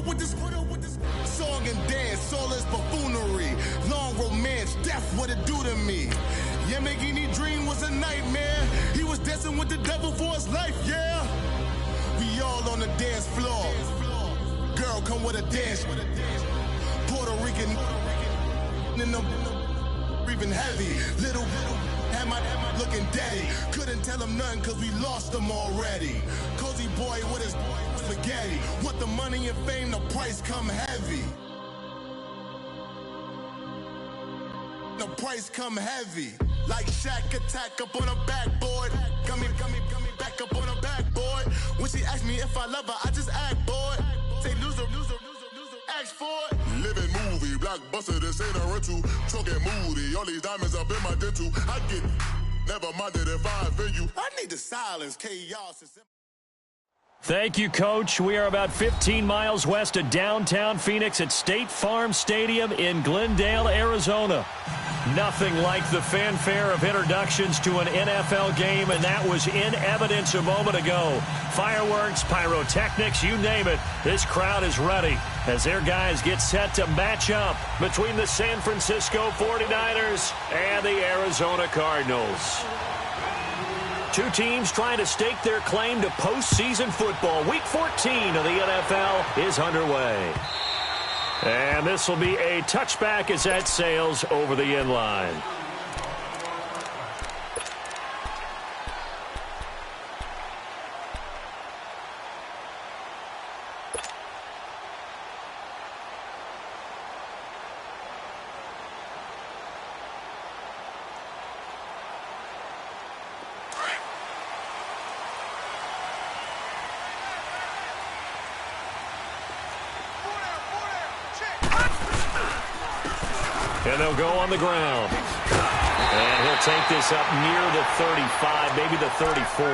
with this song and dance, all this buffoonery. Long romance, death, what it do to me. Yeah, making me dream was a nightmare. He was dancing with the devil for his life, yeah. We all on the dance floor. Girl, come with a dance. Puerto Rican in the breathing heavy. Little had my looking daddy. Couldn't tell him nothing cause we lost him already. Cozy boy with his spaghetti. With the money and fame, the price come heavy. The price come heavy. Like Shaq attack up on a backboard. Got me back up on a backboard. When she asked me if I love her, I just act bored. Say loser, ask for it. Living movie, blockbuster, this ain't a rental. Truck and moody, all these diamonds up in my dental. I get never minded if I offend you. I need the silence, chaos. Thank you, Coach. We are about 15 miles west of downtown Phoenix at State Farm Stadium in Glendale, Arizona. Nothing like the fanfare of introductions to an NFL game, and that was in evidence a moment ago. Fireworks, pyrotechnics, you name it. This crowd is ready as their guys get set to match up between the San Francisco 49ers and the Arizona Cardinals. Two teams trying to stake their claim to postseason football. Week 14 of the NFL is underway. And this will be a touchback as that sails over the end line. And they'll go on the ground. And he'll take this up near the 35, maybe the 34.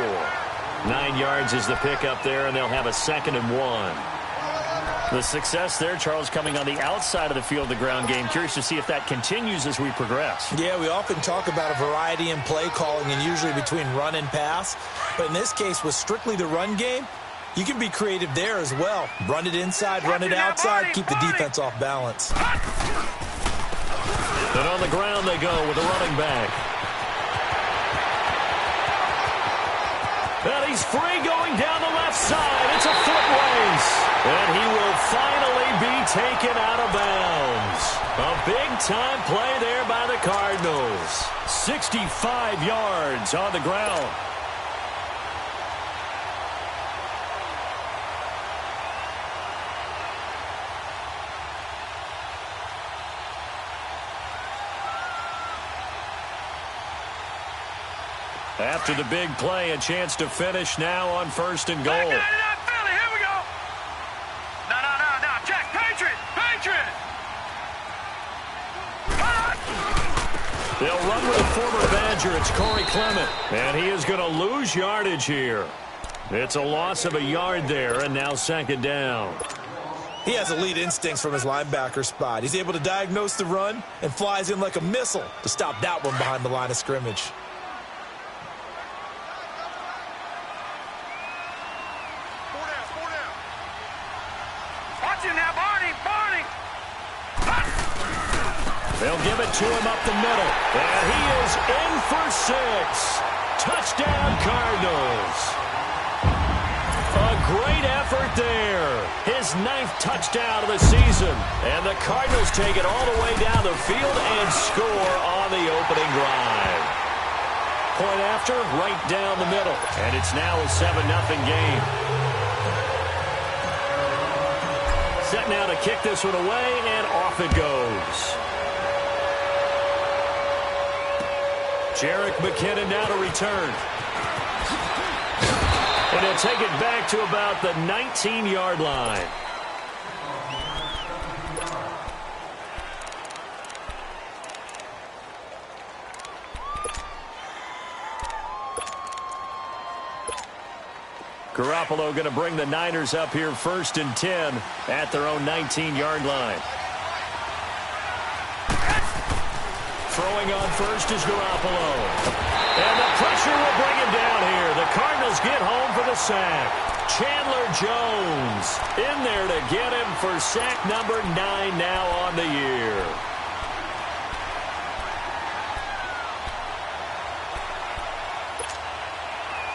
9 yards is the pickup there, and they'll have a 2nd and 1. The success there, Charles, coming on the outside of the field, the ground game. Curious to see if that continues as we progress. Yeah, we often talk about a variety in play calling and usually between run and pass. But in this case, with strictly the run game, you can be creative there as well. Run it inside, run it outside, keep the defense off balance. And on the ground they go with the running back. And he's free going down the left side. It's a foot race. And he will finally be taken out of bounds. A big-time play there by the Cardinals. 65 yards on the ground. After the big play, a chance to finish now on 1st and goal. Philly, here we go. No, Jack, Patriot. They'll run with a former Badger. It's Corey Clement, and he is going to lose yardage here. It's a loss of a yard there, and now 2nd down. He has elite instincts from his linebacker spot. He's able to diagnose the run and flies in like a missile to stop that one behind the line of scrimmage. They'll give it to him up the middle. And he is in for 6. Touchdown, Cardinals. A great effort there. His 9th touchdown of the season. And the Cardinals take it all the way down the field and score on the opening drive. Point after, right down the middle. And it's now a 7-0 game. Set now to kick this one away, and off it goes. Jerick McKinnon now to return. And he'll take it back to about the 19-yard line. Garoppolo going to bring the Niners up here 1st and 10 at their own 19-yard line. Throwing on first is Garoppolo. And the pressure will bring him down here. The Cardinals get home for the sack. Chandler Jones in there to get him for sack number 9 now on the year.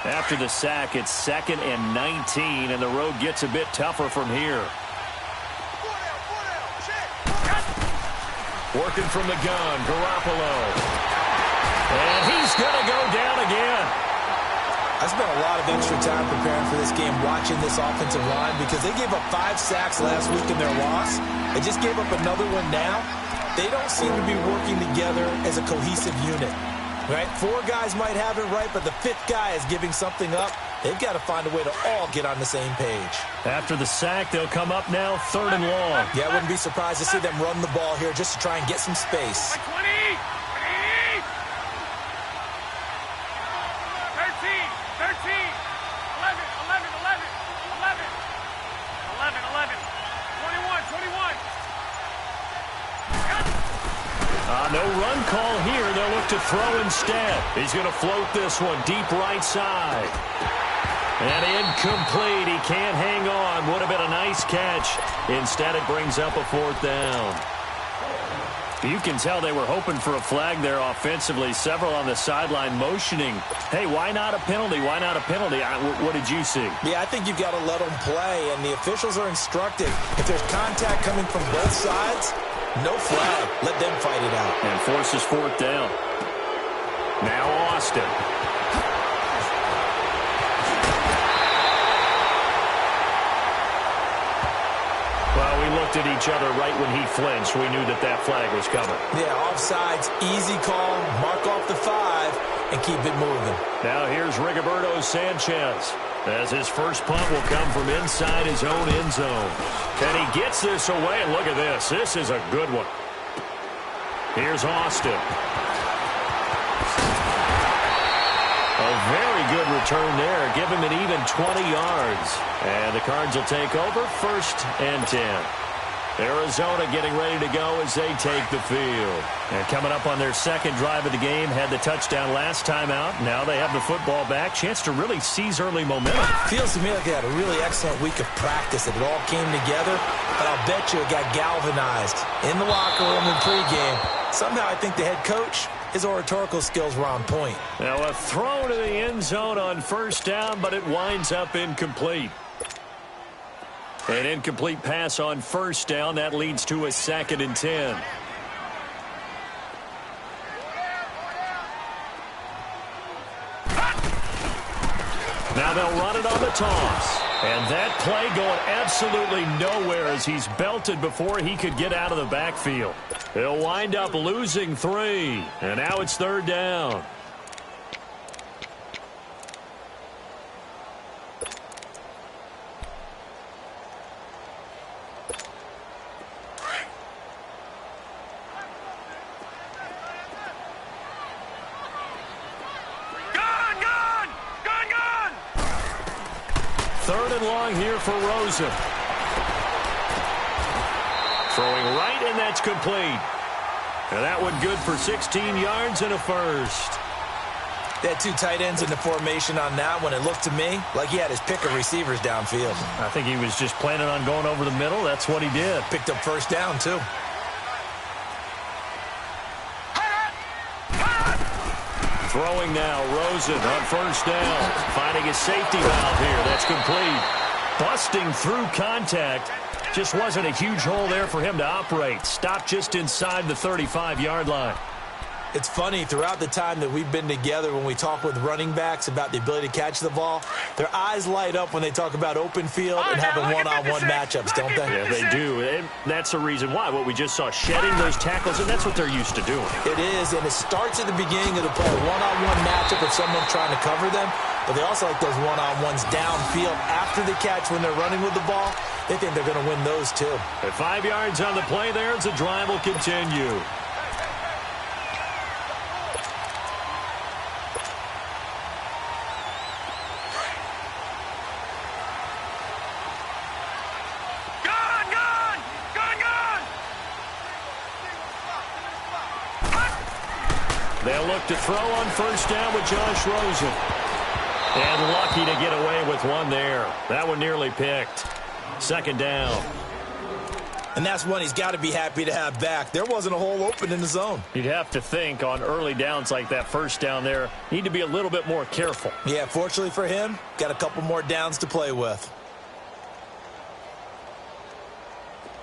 After the sack, it's 2nd and 19, and the road gets a bit tougher from here. Working from the gun, Garoppolo. And he's going to go down again. I spent a lot of extra time preparing for this game watching this offensive line because they gave up 5 sacks last week in their loss. They just gave up another one now. They don't seem to be working together as a cohesive unit. Right? 4 guys might have it right, but the 5th guy is giving something up. They've got to find a way to all get on the same page. After the sack, they'll come up now 3rd and long. Yeah, I wouldn't be surprised to see them run the ball here just to try and get some space. 20! 13, 11, 11, 11, 11, 21. No run call here. They'll look to throw instead. He's going to float this one deep right side. And incomplete. He can't hang on. Would have been a nice catch. Instead, it brings up a 4th down. You can tell they were hoping for a flag there offensively. Several on the sideline motioning. Hey, why not a penalty? Why not a penalty? What did you see? Yeah, I think you've got to let them play, and the officials are instructed. If there's contact coming from both sides, no flag. Let them fight it out. And forces 4th down. Now Austin. Well, we looked at each other right when he flinched. We knew that that flag was coming. Yeah, offsides, easy call, mark off the 5, and keep it moving. Now here's Rigoberto Sanchez, as his first punt will come from inside his own end zone. And he gets this away, and look at this. This is a good one. Here's Austin. A very good return there. Give him an even 20 yards. And the Cards will take over 1st and 10. Arizona getting ready to go as they take the field. And coming up on their 2nd drive of the game, had the touchdown last time out. Now they have the football back. Chance to really seize early momentum. Feels to me like they had a really excellent week of practice. It all came together, but I'll bet you it got galvanized in the locker room in pregame. Somehow I think the head coach, his oratorical skills were on point. Now a throw to the end zone on 1st down, but it winds up incomplete. An incomplete pass on 1st down. That leads to a 2nd and 10. Now they'll run it on the toss. And that play going absolutely nowhere as he's belted before he could get out of the backfield. He'll wind up losing 3. And now it's 3rd down. Here for Rosen. Throwing right, and that's complete. And that one good for 16 yards and a 1st. They had 2 tight ends in the formation on that one. It looked to me like he had his pick of receivers downfield. I think he was just planning on going over the middle. That's what he did. Picked up 1st down, too. Throwing now, Rosen on 1st down. Finding a safety valve here. That's complete. Busting through contact. Just wasn't a huge hole there for him to operate. Stopped just inside the 35-yard line. It's funny, throughout the time that we've been together, when we talk with running backs about the ability to catch the ball, their eyes light up when they talk about open field and having one-on-one matchups, don't they? Yeah, they do. And that's the reason why. What we just saw, shedding those tackles, and that's what they're used to doing. It is, and it starts at the beginning of the play. One-on-one matchup if someone's trying to cover them, but they also like those one-on-ones downfield after the catch when they're running with the ball. They think they're going to win those, too. At 5 yards on the play there, as the drive will continue. They'll look to throw on 1st down with Josh Rosen. And lucky to get away with one there. That one nearly picked. 2nd down. And that's one he's got to be happy to have back. There wasn't a hole open in the zone. You'd have to think on early downs like that first down there, need to be a little bit more careful. Yeah, fortunately for him, got a couple more downs to play with.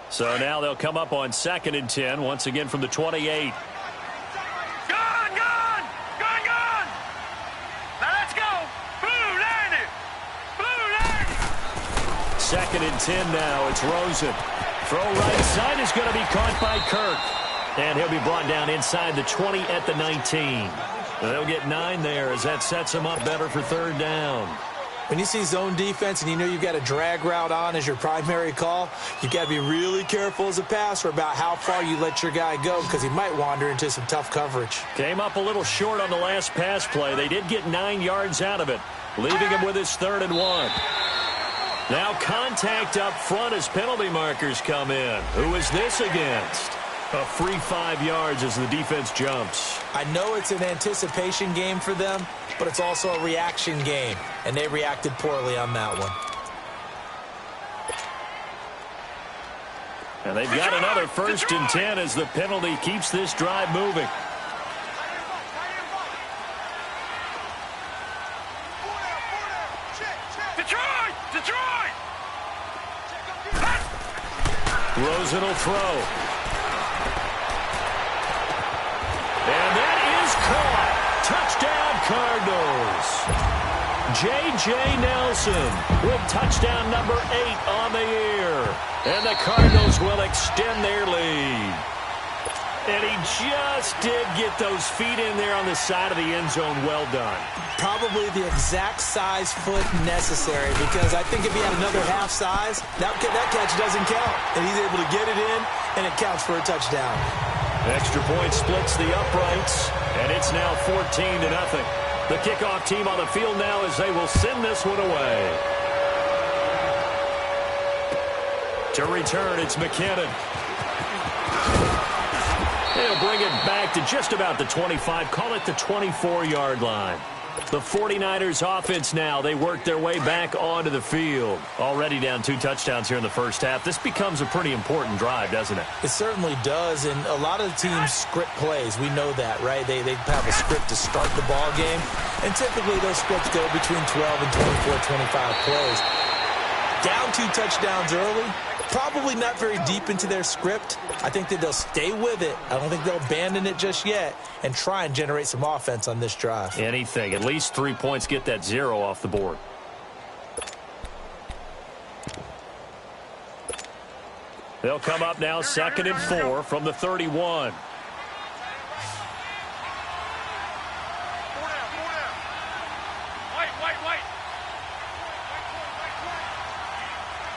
So now they'll come up on 2nd and 10, once again from the 28. Gone! Now let's go! Blue landed! 2nd and 10 now. It's Rosen. Throw right side is going to be caught by Kirk. And he'll be brought down inside the 20 at the 19. They'll get 9 there as that sets him up better for 3rd down. When you see zone defense and you know you've got a drag route on as your primary call, you've got to be really careful as a passer about how far you let your guy go because he might wander into some tough coverage. Came up a little short on the last pass play. They did get 9 yards out of it, leaving him with his 3rd and 1. Now contact up front as penalty markers come in. Who is this against? A free 5 yards as the defense jumps. I know it's an anticipation game for them, but it's also a reaction game, and they reacted poorly on that one. And they've got another 1st and 10 as the penalty keeps this drive moving. Detroit! Rosen will throw. And that is caught. Touchdown, Cardinals. J.J. Nelson with touchdown number 8 on the year. And the Cardinals will extend their lead. And he just did get those feet in there on the side of the end zone. Well done. Probably the exact size foot necessary because I think if he had another half size, that catch doesn't count. And he's able to get it in, and it counts for a touchdown. Extra point splits the uprights, and it's now 14-0. The kickoff team on the field now as they will send this one away. To return, it's McKinnon. They'll bring it back to just about the 25, call it the 24-yard line. The 49ers offense now, they work their way back onto the field. Already down 2 touchdowns here in the first half. This becomes a pretty important drive, doesn't it? It certainly does, and a lot of the teams script plays. We know that, right? They have a script to start the ball game, and typically those scripts go between 12 and 24, 25 plays. Down 2 touchdowns early, probably not very deep into their script. I think that they'll stay with it. I don't think they'll abandon it just yet and try and generate some offense on this drive. Anything. At least 3 points, get that 0 off the board. They'll come up now 2nd and 4 from the 31. Wait.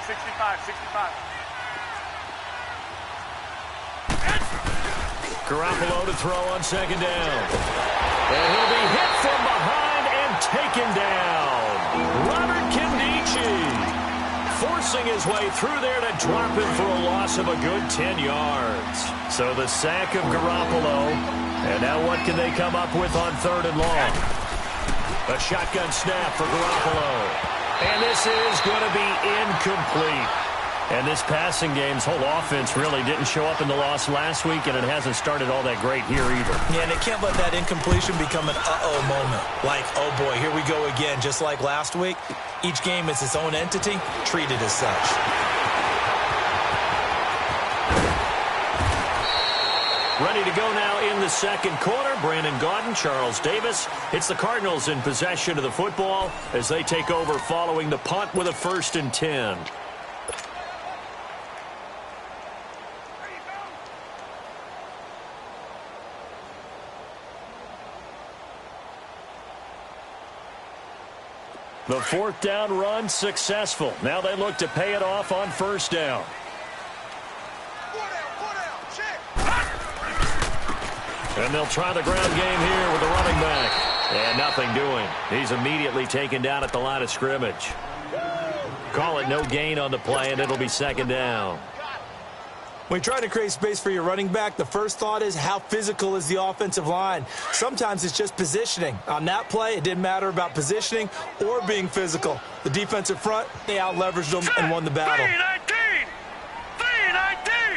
65. Garoppolo to throw on 2nd down. And he'll be hit from behind and taken down. Robert Kindici forcing his way through there to drop him for a loss of a good 10 yards. So the sack of Garoppolo. And now what can they come up with on 3rd and long? A shotgun snap for Garoppolo. And this is going to be incomplete. And this passing game's whole offense really didn't show up in the loss last week, and it hasn't started all that great here either. Yeah, and they can't let that incompletion become an uh-oh moment. Like, oh boy, here we go again, just like last week. Each game is its own entity, treated as such. Ready to go now in the 2nd quarter. Brandon Gaudin, Charles Davis. It's the Cardinals in possession of the football as they take over following the punt with a 1st and 10. The 4th down run successful. Now they look to pay it off on 1st down. And they'll try the ground game here with the running back. And nothing doing. He's immediately taken down at the line of scrimmage. Call it no gain on the play, and it'll be 2nd down. When you try to create space for your running back, the first thought is how physical is the offensive line. Sometimes it's just positioning. On that play, it didn't matter about positioning or being physical. The defensive front, they out-leveraged them and won the battle. 3-19!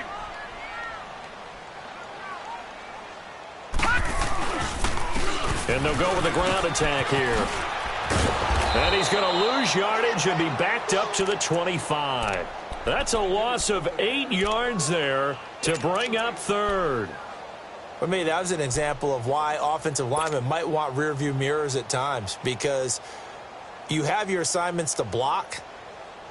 And they'll go with the ground attack here. And he's going to lose yardage and be backed up to the 25. That's a loss of 8 yards there to bring up third. For me, that was an example of why offensive linemen might want rearview mirrors at times, because you have your assignments to block,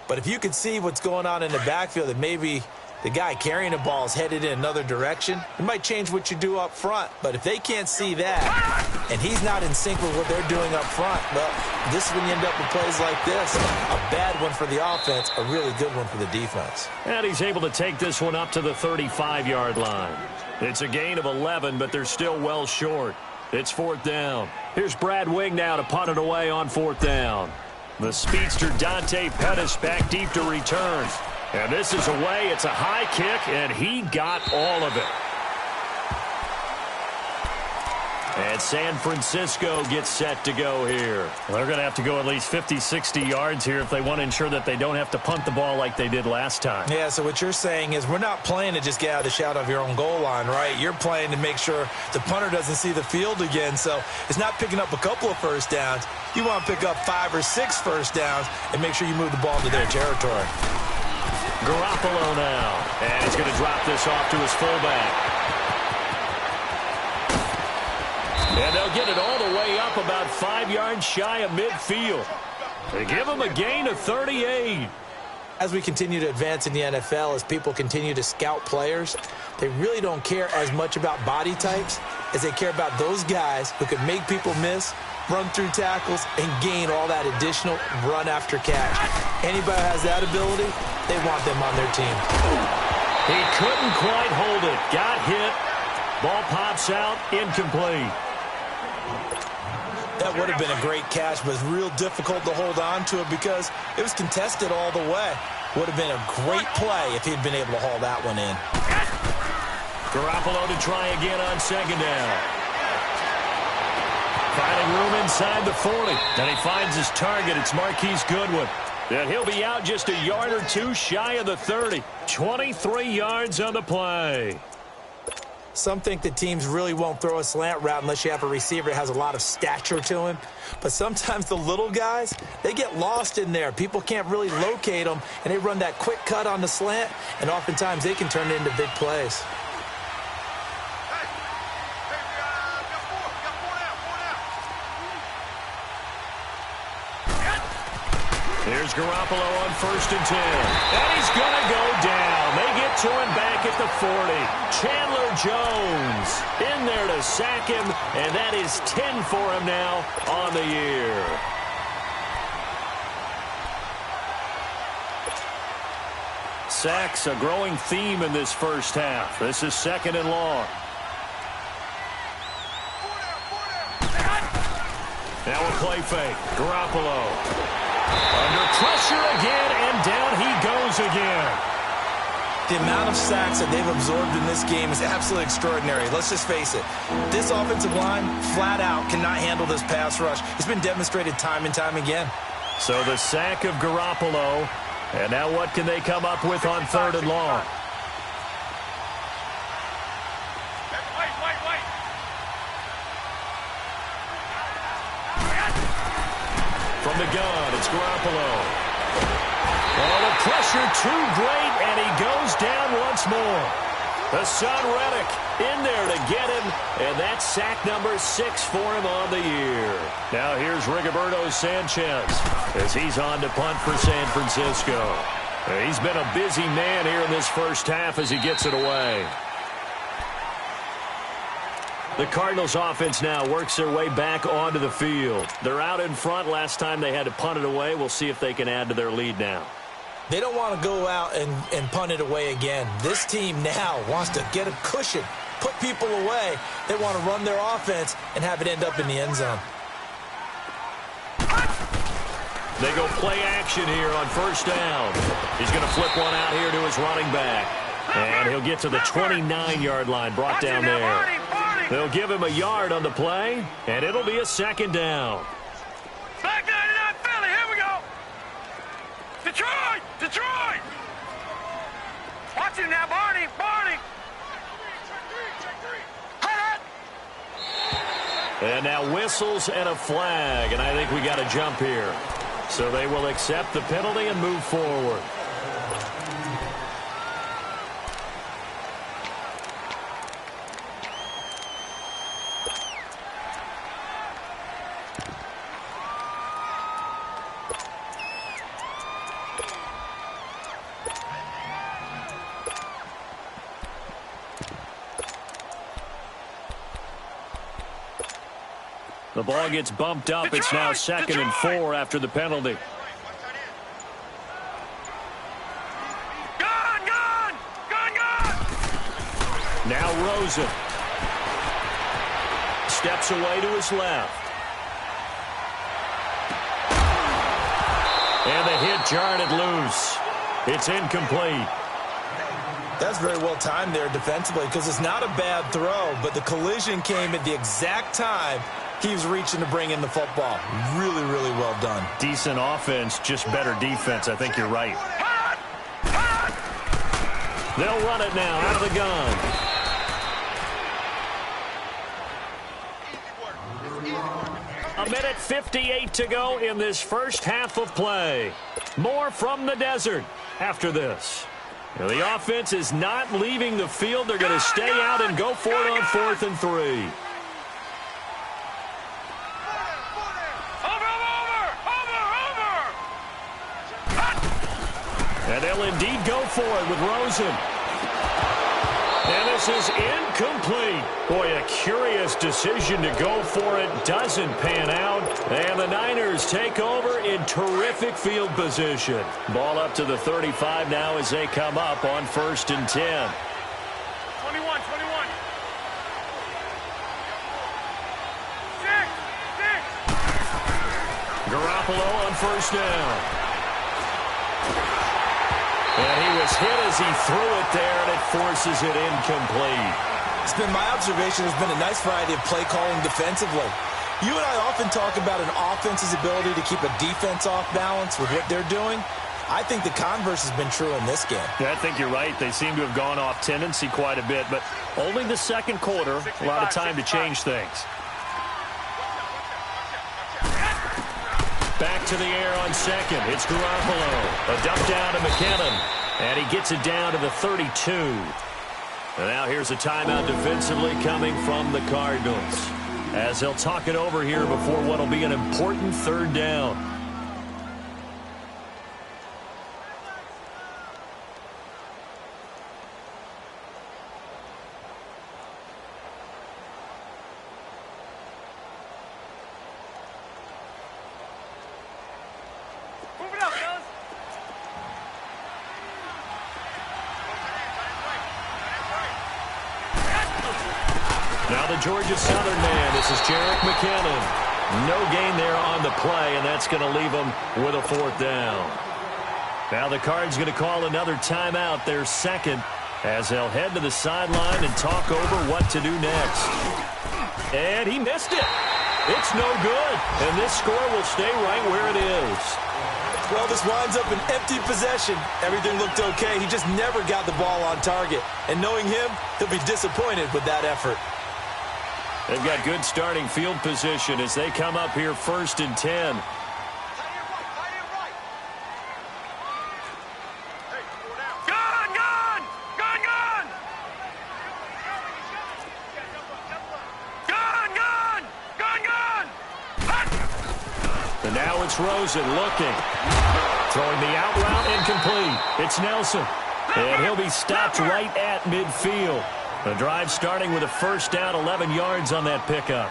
but if you can see what's going on in the backfield and maybe the guy carrying the ball is headed in another direction, it might change what you do up front. But if they can't see that and he's not in sync with what they're doing up front, well, this is when you end up with plays like this. A bad one for the offense, a really good one for the defense. And he's able to take this one up to the 35-yard line. It's a gain of 11, but they're still well short. It's 4th down. Here's Brad Wing now to punt it away on 4th down. The speedster Dante Pettis back deep to return. And this is away. It's a high kick, and he got all of it. And San Francisco gets set to go here. Well, they're going to have to go at least 50, 60 yards here if they want to ensure that they don't have to punt the ball like they did last time. Yeah, so what you're saying is we're not playing to just get out of the shadow of your own goal line, right? You're playing to make sure the punter doesn't see the field again. So it's not picking up a couple of first downs. You want to pick up 5 or 6 first downs and make sure you move the ball to their territory. Garoppolo now. And he's going to drop this off to his fullback. And they'll get it all the way up about 5 yards shy of midfield. They give him a gain of 38. As we continue to advance in the NFL, as people continue to scout players, they really don't care as much about body types as they care about those guys who can make people miss, run through tackles, and gain all that additional run after catch. Anybody who has that ability, they want them on their team. He couldn't quite hold it. Got hit. Ball pops out. Incomplete. That would have been a great catch, but it's real difficult to hold on to it because it was contested all the way. Would have been a great play if he'd been able to haul that one in. Garoppolo to try again on 2nd down. Finding room inside the 40. And he finds his target. It's Marquise Goodwin. And he'll be out just a yard or 2 shy of the 30. 23 yards on the play. Some think that teams really won't throw a slant route unless you have a receiver that has a lot of stature to him. But sometimes the little guys, they get lost in there. People can't really locate them, and they run that quick cut on the slant, and oftentimes they can turn it into big plays. Here's Garoppolo on 1st and 10. And he's going to go down. They get to him back at the 40. Chandler Jones in there to sack him, and that is 10 for him now on the year. Sacks, a growing theme in this first half. This is 2nd and long. Now a play fake. Garoppolo. Under pressure again, and down he goes again. The amount of sacks that they've absorbed in this game is absolutely extraordinary. Let's just face it. This offensive line, flat out, cannot handle this pass rush. It's been demonstrated time and time again. So the sack of Garoppolo, and now what can they come up with on 3rd and long? From the gun, it's Garoppolo. Oh, the pressure too great, and he goes down once more. Hassan Reddick in there to get him, and that's sack number 6 for him on the year. Now here's Rigoberto Sanchez as he's on to punt for San Francisco. He's been a busy man here in this first half as he gets it away. The Cardinals offense now works their way back onto the field. They're out in front. Last time they had to punt it away. We'll see if they can add to their lead now. They don't want to go out and punt it away again. This team now wants to get a cushion, put people away. They want to run their offense and have it end up in the end zone. They go play action here on 1st down. He's going to flip one out here to his running back. And he'll get to the 29-yard line, brought down there. They'll give him a yard on the play, and it'll be a 2nd down. Back 99 Philly, here we go. Detroit! Detroit! Watch him now, Barney! And now whistles and a flag, and I think we got a jump here. So they will accept the penalty and move forward. The ball gets bumped up. It's now 2nd and 4 after the penalty. Gone! Now Rosen. Steps away to his left. And the hit jarred it loose. It's incomplete. That's very well timed there defensively because it's not a bad throw, but the collision came at the exact time he was reaching to bring in the football. Really, really well done. Decent offense, just better defense. I think you're right. They'll run it now out of the gun. A minute 58 to go in this first half of play. More from the desert after this. Now, the offense is not leaving the field. They're going to stay out and go for it on 4th and 3. And they'll indeed go for it with Rosen. And this is incomplete. Boy, a curious decision to go for it. Doesn't pan out. And the Niners take over in terrific field position. Ball up to the 35 now as they come up on 1st and 10. 21. 6. Garoppolo on 1st down. And he was hit as he threw it there, and it forces it incomplete. It's been my observation. There's been a nice variety of play calling defensively. You and I often talk about an offense's ability to keep a defense off balance with what they're doing. I think the converse has been true in this game. Yeah, I think you're right. They seem to have gone off tendency quite a bit, but only the second quarter, a lot of time to change things. Back to the air on 2nd. It's Garoppolo. A dump down to McKinnon. And he gets it down to the 32. And now here's a timeout defensively coming from the Cardinals, as they'll talk it over here before what will be an important 3rd down. Now the Georgia Southern man, this is Jerick McKinnon. No gain there on the play, and that's going to leave them with a 4th down. Now the Cards going to call another timeout, their 2nd, as they'll head to the sideline and talk over what to do next. And he missed it. It's no good, and this score will stay right where it is. Well, this winds up an empty possession. Everything looked okay. He just never got the ball on target. And knowing him, he'll be disappointed with that effort. They've got good starting field position as they come up here 1st and 10. And now it's Rosen looking. Throwing the out route incomplete. It's Nelson. And he'll be stopped right at midfield. The drive starting with a 1st down, 11 yards on that pickup.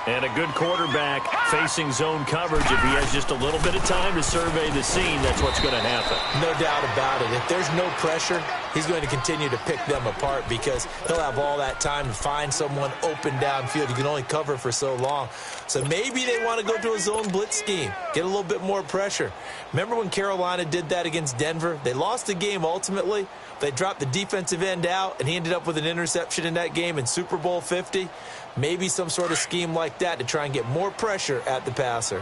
And a good quarterback facing zone coverage. If he has just a little bit of time to survey the scene, that's what's going to happen. No doubt about it. If there's no pressure, he's going to continue to pick them apart because he'll have all that time to find someone open downfield. He can only cover for so long. So maybe they want to go to a zone blitz scheme, get a little bit more pressure. Remember when Carolina did that against Denver? They lost the game ultimately. They dropped the defensive end out, and he ended up with an interception in that game in Super Bowl 50. Maybe some sort of scheme like that to try and get more pressure at the passer.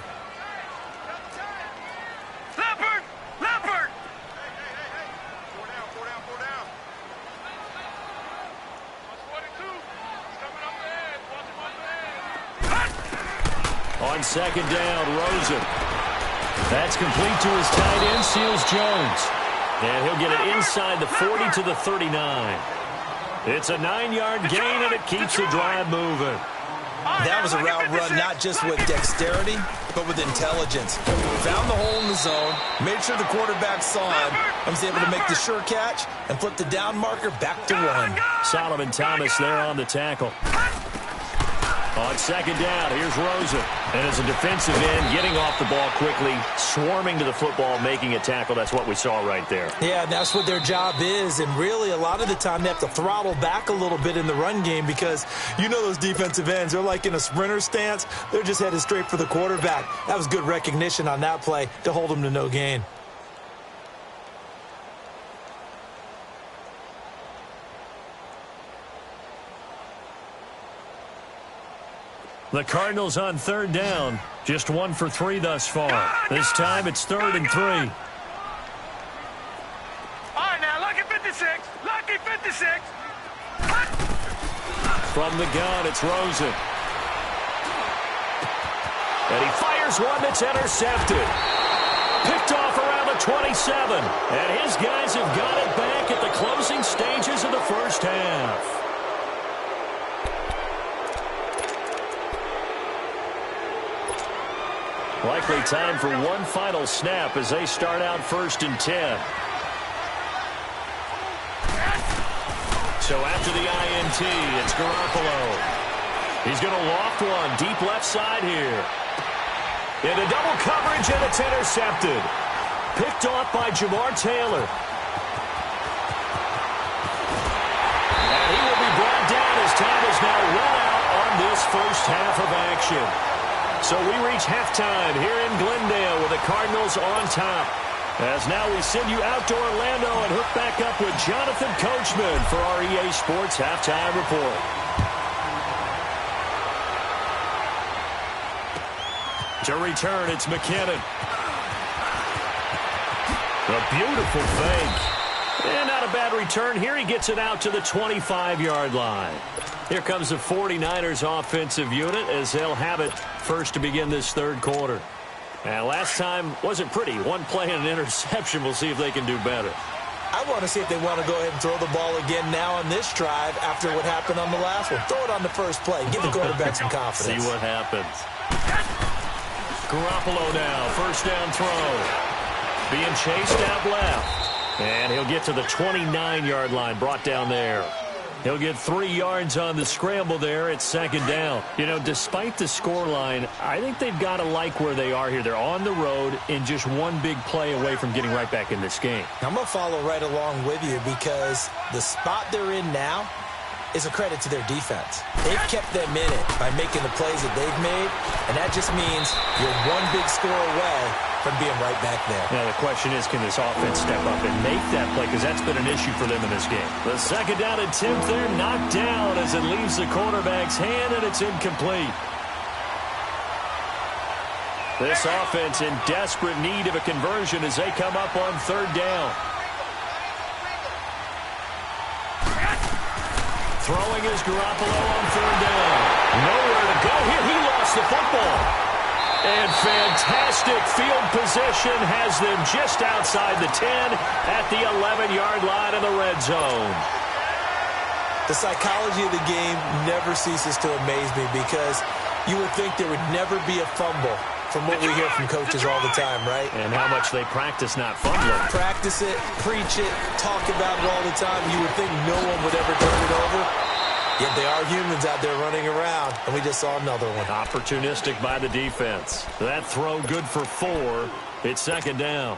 Leopard! Four down. Watch 42. He's coming up the edge. Watch him up the edge. On second down, Rosen. That's complete to his tight end, Seals Jones. And he'll get it inside the 40 to the 39. It's a 9-yard gain, and it keeps the drive moving. That was a route run not just with dexterity, but with intelligence. Found the hole in the zone, made sure the quarterback saw him, and was able to make the sure catch and flip the down marker back to 1. Solomon Thomas there on the tackle. On second down, here's Rosen. And as a defensive end, getting off the ball quickly, swarming to the football, making a tackle. That's what we saw right there. Yeah, that's what their job is. And really, a lot of the time, they have to throttle back a little bit in the run game because you know those defensive ends, they're like in a sprinter stance. They're just headed straight for the quarterback. That was good recognition on that play to hold them to no gain. The Cardinals on third down. Just 1 for 3 thus far. This time it's 3rd and 3. All right, now, lucky 56. Lucky 56. From the gun, it's Rosen. And he fires one that's intercepted. Picked off around the 27. And his guys have got it back at the closing stages of the first half. Likely time for one final snap as they start out 1st and 10. So after the INT, it's Garoppolo. He's going to loft one deep left side here. Into double coverage, and it's intercepted. Picked off by Jamar Taylor. And he will be brought down as time is now run out on this first half of action. So we reach halftime here in Glendale with the Cardinals on top. As now we send you out to Orlando and hook back up with Jonathan Coachman for our EA Sports Halftime Report. To return, it's McKinnon. A beautiful fake. And not a bad return here. He gets it out to the 25-yard line. Here comes the 49ers offensive unit as they'll have it first to begin this third quarter. And last time wasn't pretty. One play and an interception. We'll see if they can do better. I want to see if they want to go ahead and throw the ball again now on this drive after what happened on the last one. Throw it on the first play. Give the quarterback some confidence. See what happens. Garoppolo now. First down throw. Being chased out left. And he'll get to the 29-yard line. Brought down there. He'll get 3 yards on the scramble there at second down. You know, despite the scoreline, I think they've got to like where they are here. They're on the road and just one big play away from getting right back in this game. I'm going to follow right along with you because the spot they're in now is a credit to their defense. They've kept them in it by making the plays that they've made, and that just means you're one big score away from being right back there. Now, the question is, can this offense step up and make that play? Because that's been an issue for them in this game. The second down attempt there knocked down as it leaves the quarterback's hand, and it's incomplete. This offense in desperate need of a conversion as they come up on third down. Throwing is Garoppolo on third down. Nowhere to go here. He lost the football. And fantastic field position has them just outside the 10 at the 11-yard line in the red zone. The psychology of the game never ceases to amaze me because you would think there would never be a fumble from what we hear from coaches all the time, right? And how much they practice not fumbling. Practice it, preach it, talk about it all the time. You would think no one would ever turn it over. Yet they are humans out there running around, and we just saw another one. Opportunistic by the defense. That throw good for 4. It's second down.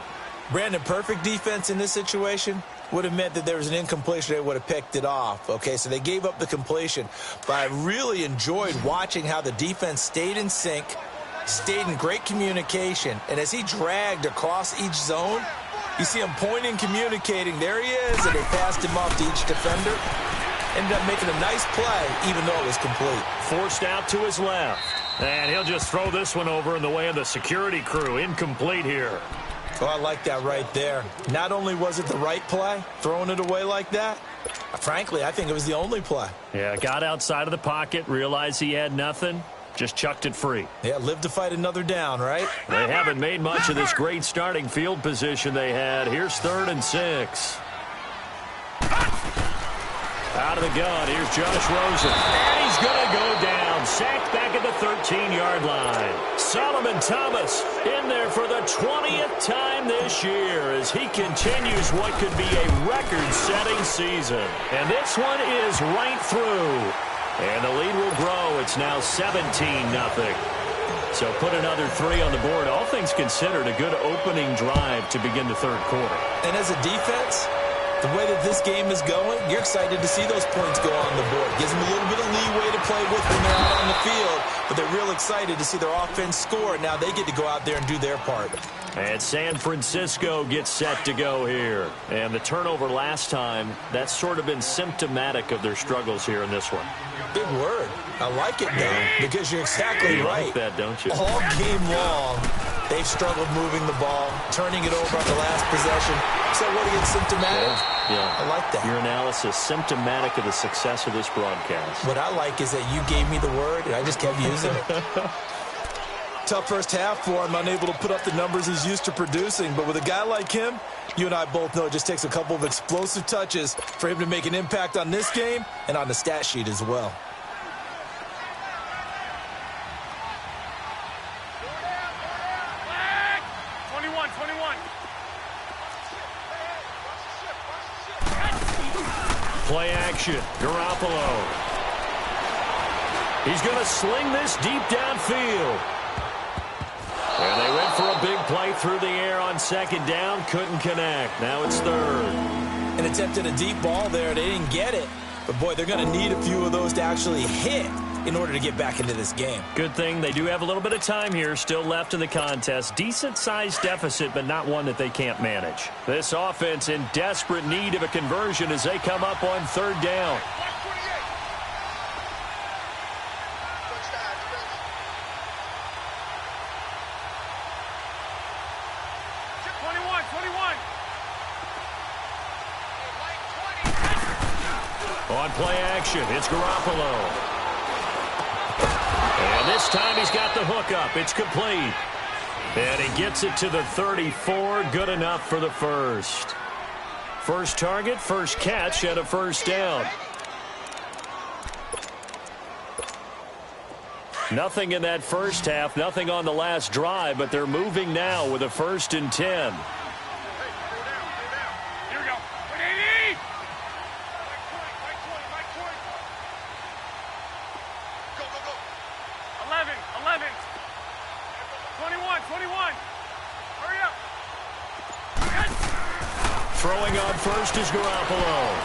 Brandon, perfect defense in this situation would have meant that there was an incompletion. They would have picked it off. Okay, so they gave up the completion. But I really enjoyed watching how the defense stayed in sync, stayed in great communication, and as he dragged across each zone, you see him pointing, communicating. There he is, and they passed him off to each defender. Ended up making a nice play, even though it was complete. Forced out to his left. And he'll just throw this one over in the way of the security crew. Incomplete here. Oh, I like that right there. Not only was it the right play, throwing it away like that, frankly, I think it was the only play. Yeah, got outside of the pocket, realized he had nothing, Just chucked it free. Yeah, live to fight another down, right? They haven't made much of this great starting field position they had. Here's 3rd and 6. Out of the gun, here's Josh Rosen. And he's going to go down. Sacked back at the 13-yard line. Solomon Thomas in there for the 20th time this year as he continues what could be a record-setting season. And this one is right through. And the lead will grow. It's now 17-0. So put another 3 on the board. All things considered, a good opening drive to begin the 3rd quarter. And as a defense, the way that this game is going, you're excited to see those points go on the board. Gives them a little bit of leeway to play with when they're out on the field. But they're real excited to see their offense score. Now they get to go out there and do their part. And San Francisco gets set to go here. And the turnover last time, that's sort of been symptomatic of their struggles here in this one. Big word. I like it, though, because you're exactly right. You like that, don't you? All game long, they've struggled moving the ball, turning it over on the last possession. So what is symptomatic? Yeah. I like that. Your analysis, symptomatic of the success of this broadcast. What I like is that you gave me the word, and I just kept using it. Tough first half for him, unable to put up the numbers he's used to producing. But with a guy like him, you and I both know it just takes a couple of explosive touches for him to make an impact on this game and on the stat sheet as well. Play action. Garoppolo. He's going to sling this deep downfield. And they went for a big play through the air on 2nd down. Couldn't connect. Now it's 3rd. An attempt at a deep ball there. They didn't get it. But, boy, they're going to need a few of those to actually hit in order to get back into this game. Good thing they do have a little bit of time here still left in the contest. Decent-sized deficit, but not one that they can't manage. This offense in desperate need of a conversion as they come up on 3rd down. On play action, it's Garoppolo. And this time he's got the hook up. It's complete. And he gets it to the 34. Good enough for the first. First target, first catch, and a 1st down. Nothing in that first half, nothing on the last drive, but they're moving now with a 1st and 10. Throwing on first is Garoppolo.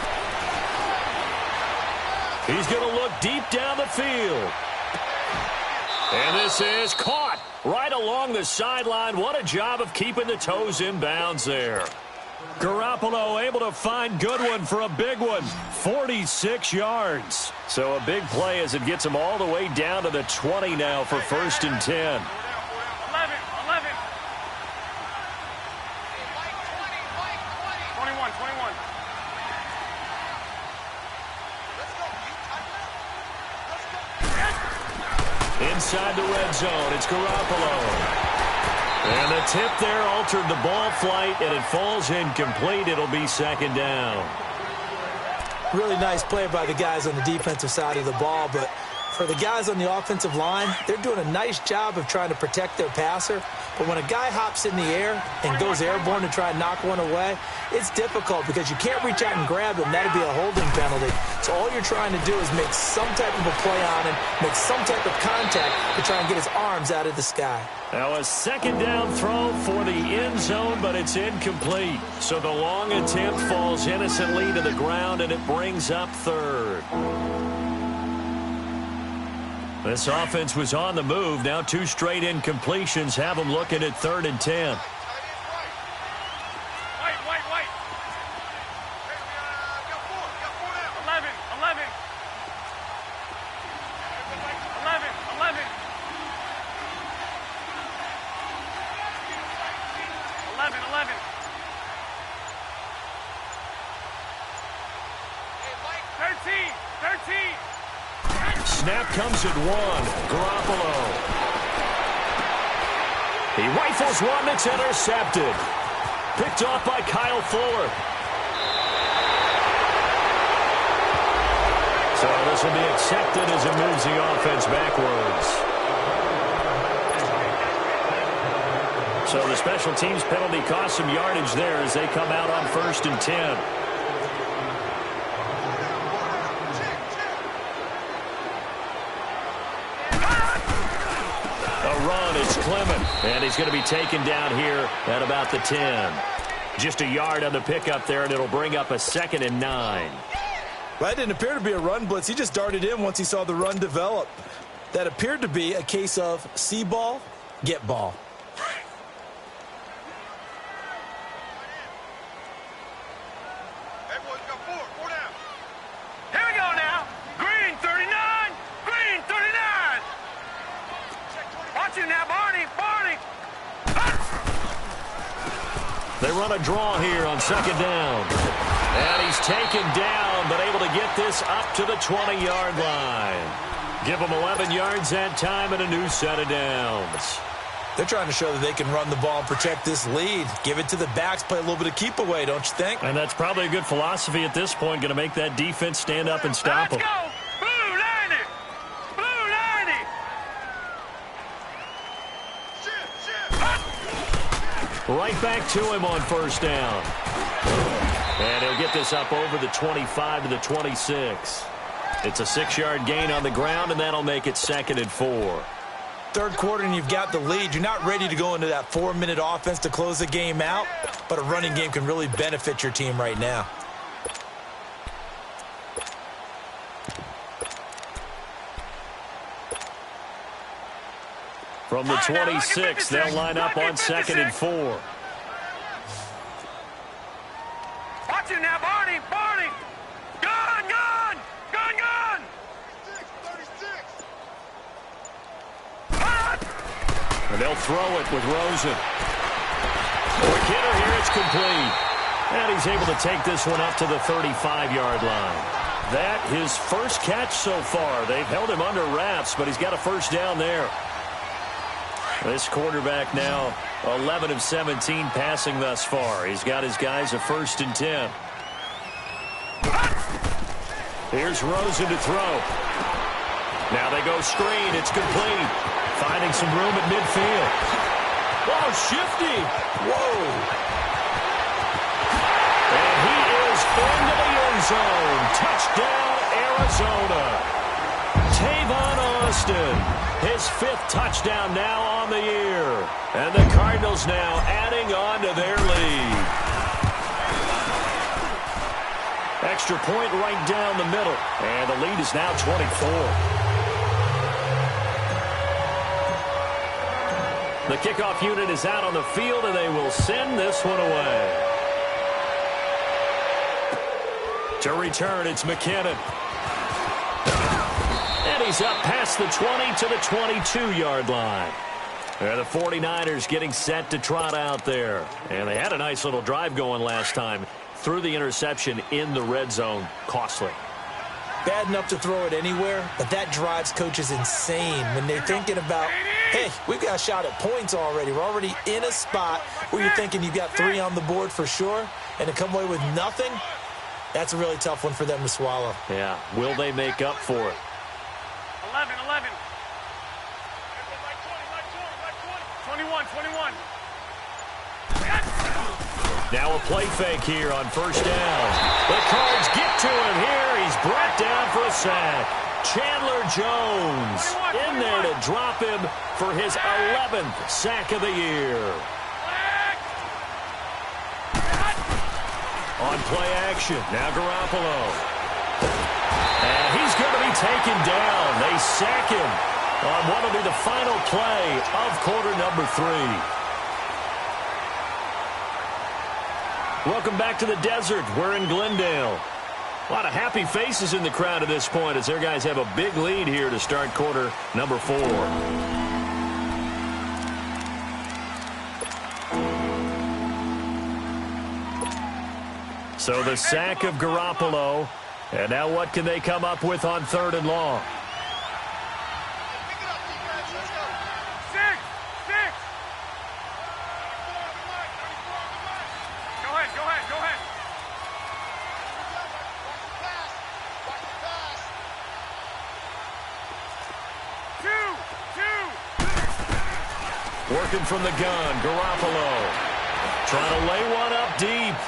He's going to look deep down the field. And this is caught right along the sideline. What a job of keeping the toes in bounds there. Garoppolo able to find Goodwin for a big one. 46 yards. So a big play as it gets him all the way down to the 20 now for 1st and 10. Inside the red zone, it's Garoppolo. And the tip there altered the ball flight, and it falls incomplete. It'll be 2nd down. Really nice play by the guys on the defensive side of the ball, but for the guys on the offensive line, they're doing a nice job of trying to protect their passer. But when a guy hops in the air and goes airborne to try and knock one away, it's difficult because you can't reach out and grab him. That'd be a holding penalty. So all you're trying to do is make some type of a play on him, make some type of contact to try and get his arms out of the sky. Now a 2nd down throw for the end zone, but it's incomplete. So the long attempt falls innocently to the ground, and it brings up 3rd. This offense was on the move. Now 2 straight incompletions have them looking at 3rd and 10. snap comes at 1. Garoppolo. He rifles one that's intercepted. Picked off by Kyle Fuller. So this will be accepted as it moves the offense backwards. So the special teams penalty cost some yardage there as they come out on 1st and 10. It's Clement, and he's going to be taken down here at about the 10. Just a yard on the pickup there, and it'll bring up a 2nd and 9. Well, that didn't appear to be a run blitz. He just darted in once he saw the run develop. That appeared to be a case of see ball, get ball. Here we go now. Green 39. Green 39. Watch you now, Barney. Barney. They run a draw here on 2nd down. And he's taken down, but able to get this up to the 20-yard line. Give him 11 yards that time and a new set of downs. They're trying to show that they can run the ball and protect this lead. Give it to the backs, play a little bit of keep away, don't you think? And that's probably a good philosophy at this point, going to make that defense stand up and stop them. Let's go. Blue 90. Blue 90. Right back to him on 1st down. And he'll get this up over the 25 to the 26. It's a 6-yard gain on the ground, and that'll make it 2nd and 4. Third quarter and you've got the lead. You're not ready to go into that 4-minute offense to close the game out, but a running game can really benefit your team right now. From the 26, they'll line up on 2nd and 4. Watch you now, Barney. Barney. Gun, gun. Gun, gun. 36. And they'll throw it with Rosen. Quick hitter here, it's complete. And he's able to take this one up to the 35-yard line. That his first catch so far. They've held him under wraps, but he's got a 1st down there. This quarterback now 11 of 17 passing thus far. He's got his guys a 1st and 10. Here's Rosen to throw. Now they go screen. It's complete. Finding some room at midfield. Oh, shifty. Whoa. And he is into the end zone. Touchdown, Arizona. Tavon Austin, his 5th touchdown now on the year. And the Cardinals now adding on to their lead. Extra point right down the middle. And the lead is now 24. The kickoff unit is out on the field, and they will send this one away. To return, it's McKinnon. And he's up past the 20 to the 22-yard line. And the 49ers getting set to trot out there. And they had a nice little drive going last time. Threw the interception in the red zone. Costly. Bad enough to throw it anywhere, but that drives coaches insane when they're thinking about, hey, we've got a shot at points already. We're already in a spot where you're thinking you've got 3 on the board for sure, and to come away with nothing, that's a really tough one for them to swallow. Yeah. Will they make up for it? 11. 21. Now a play fake here on 1st down. The Cards get to him here. He's brought down for a sack. Chandler Jones in there to drop him for his 11th sack of the year. On play action, now Garoppolo. And he's going to be taken down. They sack him on what will be the final play of quarter number 3. Welcome back to the desert. We're in Glendale. A lot of happy faces in the crowd at this point as their guys have a big lead here to start quarter number 4. So the sack of Garoppolo. And now what can they come up with on 3rd and long? Working from the gun, Garoppolo. Trying to lay one up deep.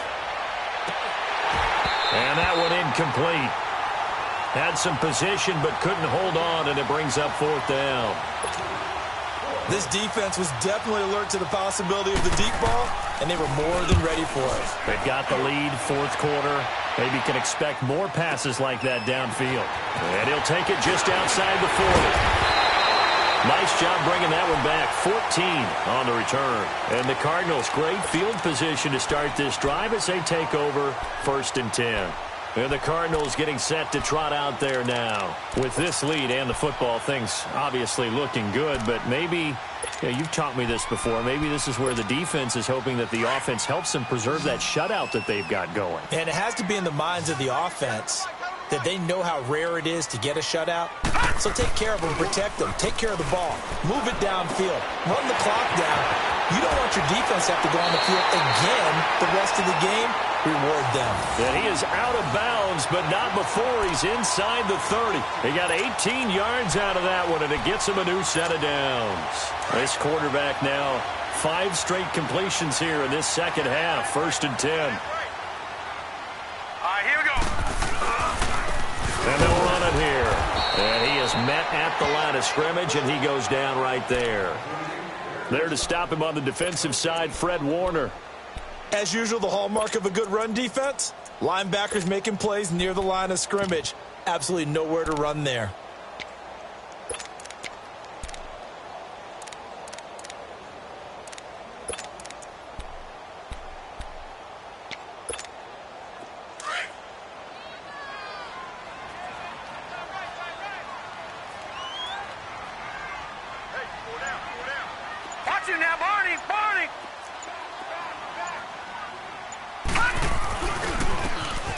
And that one incomplete. Had some position but couldn't hold on, and it brings up fourth down. This defense was definitely alert to the possibility of the deep ball, and they were more than ready for it. They've got the lead, fourth quarter. Maybe can expect more passes like that downfield. And he'll take it just outside the 40. Nice job bringing that one back. 14 on the return. And the Cardinals, great field position to start this drive as they take over 1st and 10. And the Cardinals getting set to trot out there now. With this lead and the football, things obviously looking good, but maybe, you've taught me this before, maybe this is where the defense is hoping that the offense helps them preserve that shutout that they've got going. And it has to be in the minds of the offense that they know how rare it is to get a shutout. So take care of them, protect them, take care of the ball, move it downfield, run the clock down. You don't want your defense to have to go on the field again the rest of the game. Reward them. And he is out of bounds, but not before he's inside the 30. He got 18 yards out of that one, and it gets him a new set of downs. This quarterback now, 5 straight completions here in this second half. 1st and 10. All right, here we go. And they'll run it here. And he is met at the line of scrimmage, and he goes down right there. There to stop him on the defensive side, Fred Warner. As usual, the hallmark of a good run defense, linebackers making plays near the line of scrimmage. Absolutely nowhere to run there. Watch him now, Barney.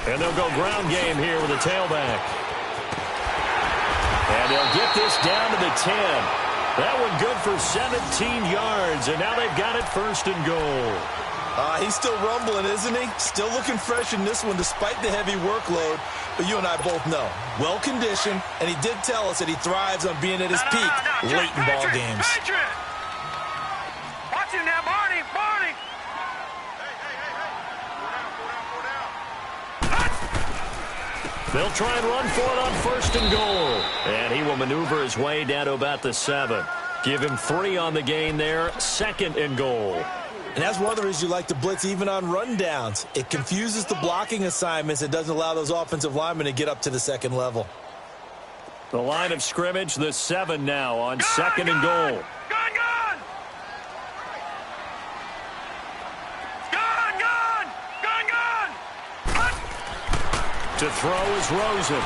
And they'll go ground game here with a tailback. And they'll get this down to the 10. That one good for 17 yards, and now they've got it 1st and goal. He's still rumbling, isn't he? Still looking fresh in this one despite the heavy workload. But you and I both know, well-conditioned, and he did tell us that he thrives on being at his peak late in ball games. Watch him now, Barney. They'll try and run for it on 1st and goal. And he will maneuver his way down to about the 7. Give him 3 on the gain there. 2nd and goal. And that's one of the reasons you like to blitz even on rundowns. It confuses the blocking assignments. It doesn't allow those offensive linemen to get up to the 2nd level. The line of scrimmage, the 7 now on 2nd and goal. To throw is Rosen.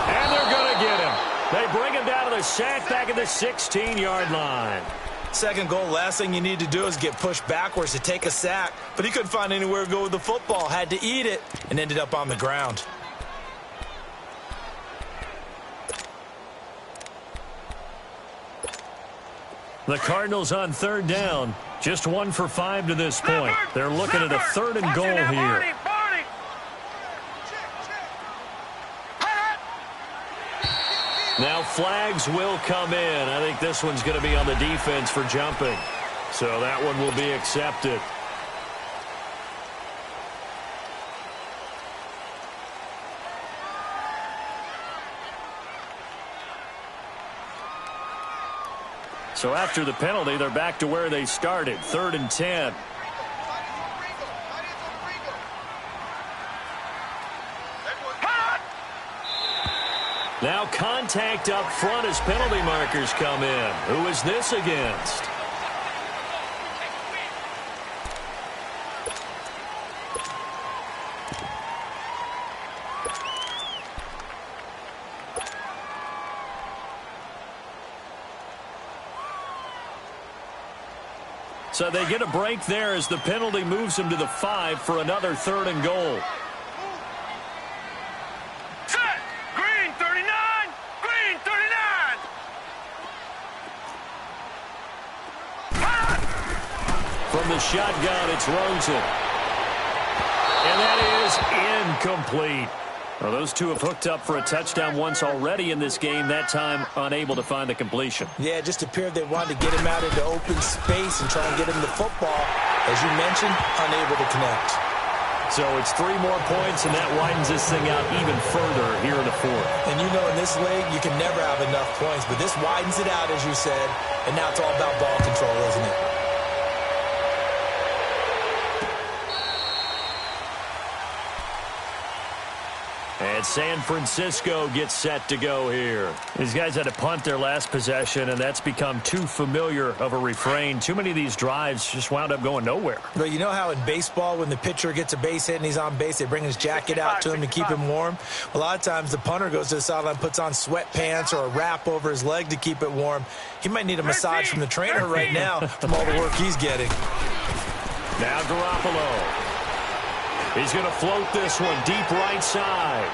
And they're going to get him. They bring him down to the sack back at the 16-yard line. 2nd goal, last thing you need to do is get pushed backwards to take a sack. But he couldn't find anywhere to go with the football. Had to eat it and ended up on the ground. The Cardinals on 3rd down. Just 1 for 5 to this point. They're looking at a 3rd and goal here. Now flags will come in. I think this one's going to be on the defense for jumping. So that one will be accepted. So after the penalty, they're back to where they started. 3rd and 10. Now contact up front as penalty markers come in. Who is this against? So they get a break there as the penalty moves them to the 5 for another 3rd and goal. Set! Green 39! Green 39! From the shotgun, it's Rosen. And that is incomplete. Well, those two have hooked up for a touchdown once already in this game, that time unable to find the completion. Yeah, it just appeared they wanted to get him out into open space and try and get him the football. As you mentioned, unable to connect. So it's 3 more points, and that widens this thing out even further here in the fourth. And you know in this league, you can never have enough points, but this widens it out, as you said, and now it's all about ball control, isn't it? And San Francisco gets set to go here. These guys had to punt their last possession, and that's become too familiar of a refrain. Too many of these drives just wound up going nowhere. But you know how in baseball, when the pitcher gets a base hit and he's on base, they bring his jacket out to him to keep him warm? A lot of times the punter goes to the sideline, puts on sweatpants or a wrap over his leg to keep it warm. He might need a massage from the trainer right now from all the work he's getting. Now Garoppolo. He's going to float this one deep right side.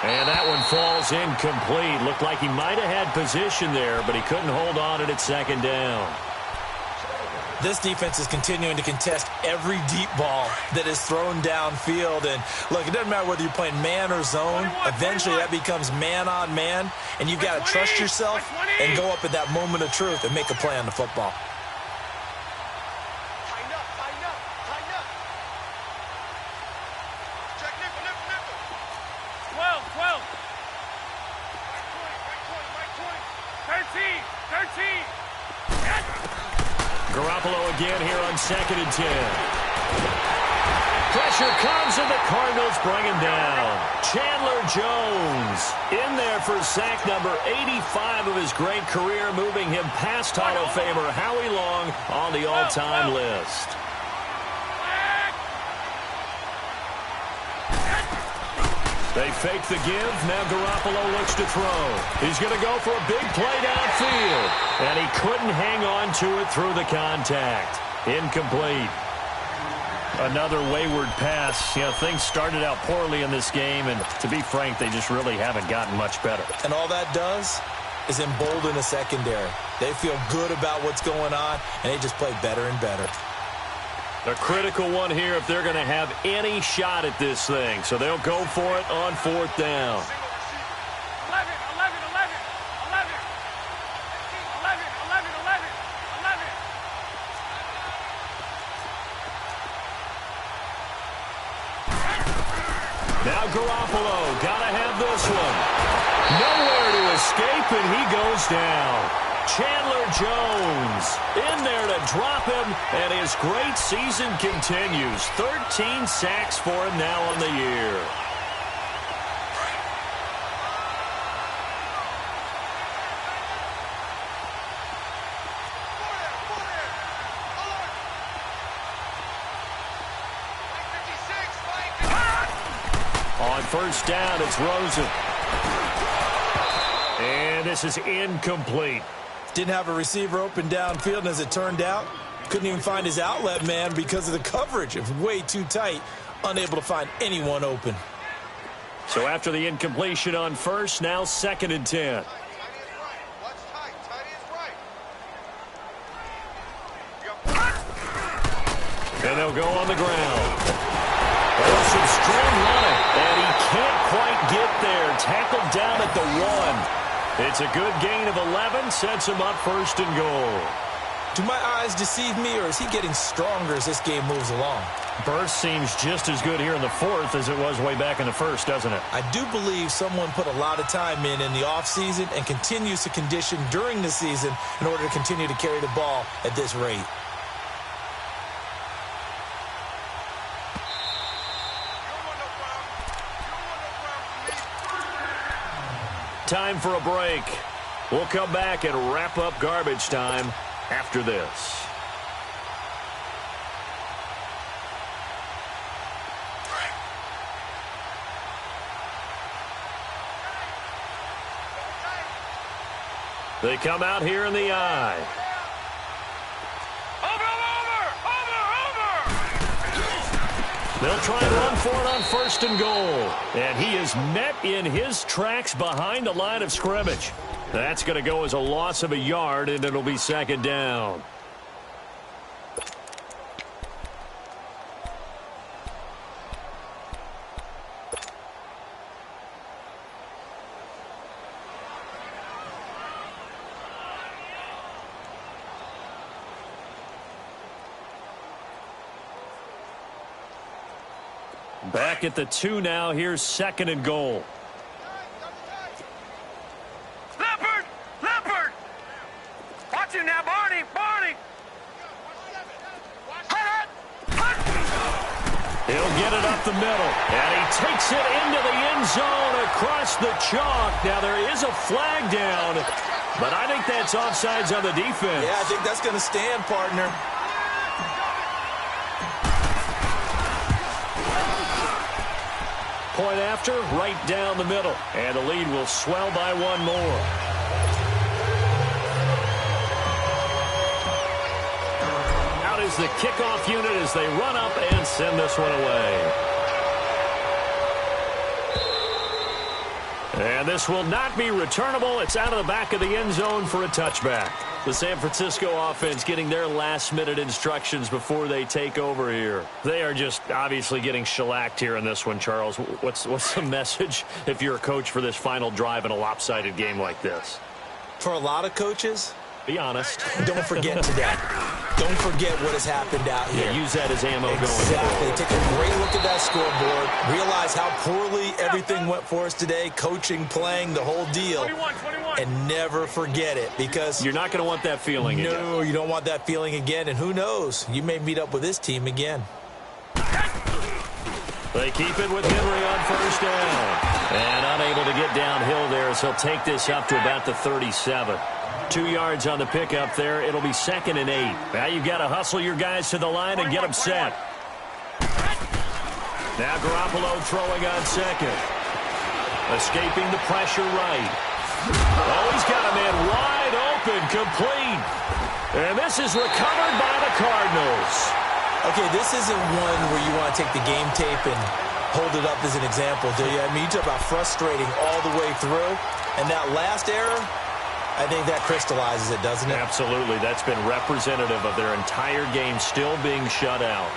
And that one falls incomplete. Looked like he might have had position there, but he couldn't hold on at second down. This defense is continuing to contest every deep ball that is thrown downfield. And, look, it doesn't matter whether you're playing man or zone. Eventually, that becomes man on man. And you've got to trust yourself and go up at that moment of truth and make a play on the football. Garoppolo again here on 2nd and 10. Pressure comes, and the Cardinals bring him down. Chandler Jones in there for sack number 85 of his great career, moving him past Hall of Famer Howie Long on the all-time list. They fake the give. Now Garoppolo looks to throw. He's going to go for a big play downfield. And he couldn't hang on to it through the contact. Incomplete. Another wayward pass. You know, things started out poorly in this game, and to be frank, they just really haven't gotten much better. And all that does is embolden a secondary. They feel good about what's going on, and they just play better and better. A critical one here if they're going to have any shot at this thing. So they'll go for it on 4th down. 11, 11, 11, 11, 11, 11, 11, 11. Now Garoppolo, got to have this one. Nowhere to escape, and he goes down. Chandler Jones in there to drop him, and his great season continues. 13 sacks for him now on the year. On 1st down, it's Rosen. And this is incomplete. Didn't have a receiver open downfield, and as it turned out, couldn't even find his outlet man because of the coverage. It was way too tight, unable to find anyone open. So after the incompletion on 1st, now 2nd and 10. And they'll go on the ground. Oh, some strong running, and he can't quite get there. Tackled down at the 1. It's a good gain of 11, sets him up 1st and goal. Do my eyes deceive me, or is he getting stronger as this game moves along? Burst seems just as good here in the 4th as it was way back in the 1st, doesn't it? I do believe someone put a lot of time in the offseason and continues to condition during the season in order to continue to carry the ball at this rate. Time for a break. We'll come back and wrap up garbage time after this. They come out here in the eye. They'll try and run for it on 1st and goal. And he is met in his tracks behind the line of scrimmage. That's going to go as a loss of a yard, and it'll be 2nd down. Back at the 2 now. Here's 2nd and goal. Leopard! Leopard! Watch him now, Barney! Barney! Hut! Hut! He'll get it up the middle, and he takes it into the end zone across the chalk. Now, there is a flag down, but I think that's offsides on the defense. Yeah, I think that's going to stand, partner. Point after, right down the middle, and the lead will swell by 1 more. Out is the kickoff unit as they run up and send this one away. And this will not be returnable. It's out of the back of the end zone for a touchback. The San Francisco offense getting their last-minute instructions before they take over here. They are just obviously getting shellacked here in this one, Charles. What's the message if you're a coach for this final drive in a lopsided game like this? For a lot of coaches, be honest. Don't forget today. Don't forget what has happened out here. Yeah, use that as ammo going forward. Exactly. Take a great look at that scoreboard. Realize how poorly everything went for us today. Coaching, playing, the whole deal. 21. And never forget it, because you're not going to want that feeling again. No, you don't want that feeling again. And who knows? You may meet up with this team again. They keep it with Henry on 1st down. And unable to get downhill there, so he'll take this up to about the 37. 2 yards on the pickup there. It'll be 2nd and 8. Now you've got to hustle your guys to the line and get them set. Now Garoppolo throwing on 2nd. Escaping the pressure right. Oh, he's got a man wide open, complete. And this is recovered by the Cardinals. Okay, this isn't one where you want to take the game tape and hold it up as an example, do you? I mean, you talk about frustrating all the way through. And that last error, I think that crystallizes it, doesn't it? Absolutely. That's been representative of their entire game still being shut out.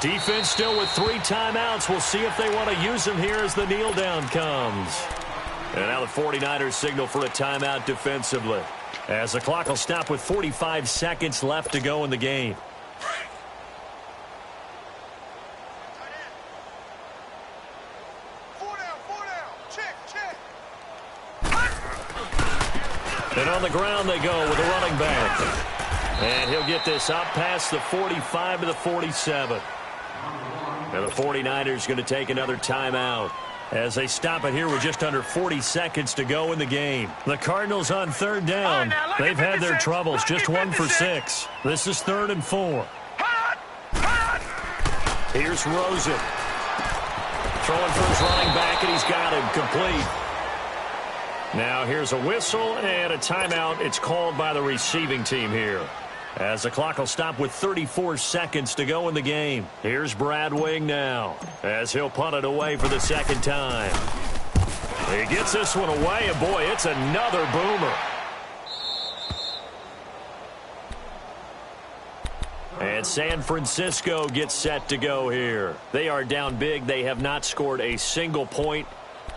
Defense still with 3 timeouts. We'll see if they want to use them here as the kneel down comes. And now the 49ers signal for a timeout defensively, as the clock will stop with 45 seconds left to go in the game. And on the ground they go with a running back. And he'll get this up past the 45 to the 47. And the 49ers going to take another timeout as they stop it here with just under 40 seconds to go in the game. The Cardinals on 3rd down. They've had their troubles, just 1 for 6. This is 3rd and 4. Here's Rosen. Throwing for his running back, and he's got him complete. Now here's a whistle and a timeout. It's called by the receiving team here, as the clock will stop with 34 seconds to go in the game. Here's Brad Wing now, as he'll punt it away for the 2nd time. He gets this one away, and boy, it's another boomer. And San Francisco gets set to go here. They are down big. They have not scored a single point.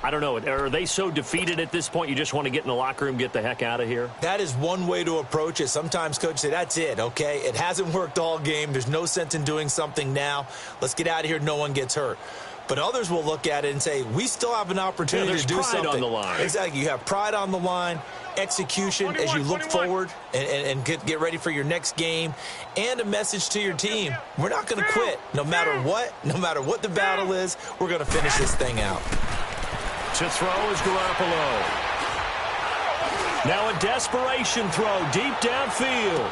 I don't know. Are they so defeated at this point you just want to get in the locker room, get the heck out of here? That is one way to approach it. Sometimes coaches say, that's it, okay? It hasn't worked all game. There's no sense in doing something now. Let's get out of here. No one gets hurt. But others will look at it and say, we still have an opportunity to do something. There's pride on the line. Exactly. You have pride on the line, execution as you look forward and get ready for your next game, and a message to your team. We're not going to quit. No matter what the battle is, we're going to finish this thing out. To throw is Garoppolo. Now a desperation throw deep downfield.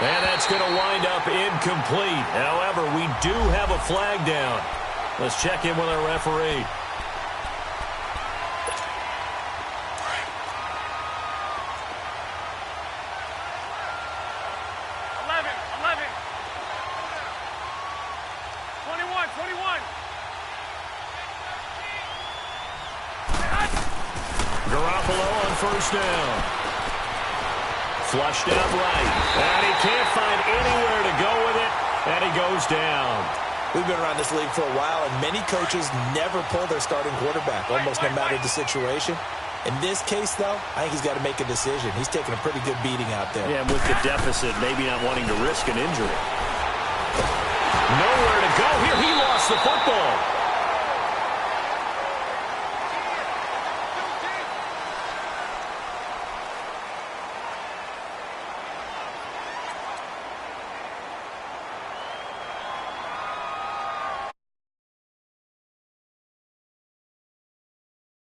And that's going to wind up incomplete. However, we do have a flag down. Let's check in with our referee. Garoppolo on 1st down. Flushed out right. And he can't find anywhere to go with it. And he goes down. We've been around this league for a while, and many coaches never pull their starting quarterback, almost no matter the situation. In this case, though, I think he's got to make a decision. He's taking a pretty good beating out there. Yeah, with the deficit, maybe not wanting to risk an injury. Nowhere to go here. He lost the football.